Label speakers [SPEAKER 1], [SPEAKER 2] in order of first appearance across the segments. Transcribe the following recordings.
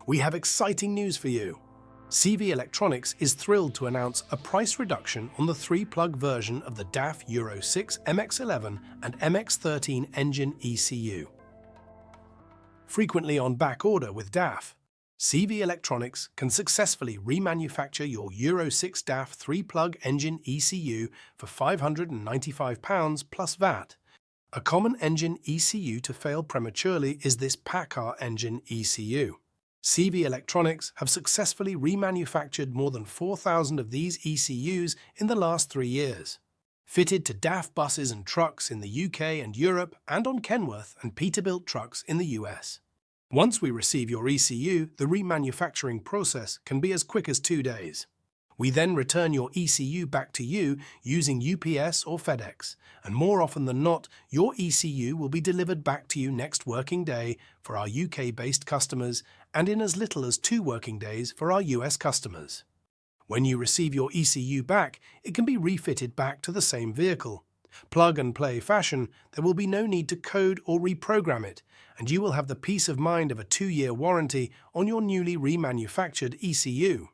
[SPEAKER 1] We have exciting news for you. CV Electronics is thrilled to announce a price reduction on the 3-plug version of the DAF Euro 6 MX11 and MX13 Engine ECU. Frequently on back order with DAF, CV Electronics can successfully remanufacture your Euro 6 DAF 3-plug engine ECU for £595 plus VAT. A common engine ECU to fail prematurely is this PACCAR engine ECU. CV Electronics have successfully remanufactured more than 4,000 of these ECUs in the last 3 years. Fitted to DAF buses and trucks in the UK and Europe and on Kenworth and Peterbilt trucks in the US. Once we receive your ECU, the remanufacturing process can be as quick as 2 days. We then return your ECU back to you using UPS or FedEx, and more often than not, your ECU will be delivered back to you next working day for our UK-based customers and in as little as 2 working days for our US customers. When you receive your ECU back, it can be refitted back to the same vehicle. Plug-and-play fashion, there will be no need to code or reprogram it, and you will have the peace of mind of a 2-year warranty on your newly remanufactured ECU.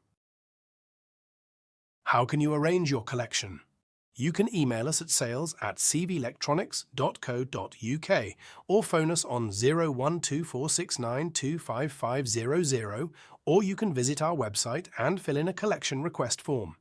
[SPEAKER 1] How can you arrange your collection? You can email us at sales@cvelectronics.co.uk or phone us on 01246925500, or you can visit our website and fill in a collection request form.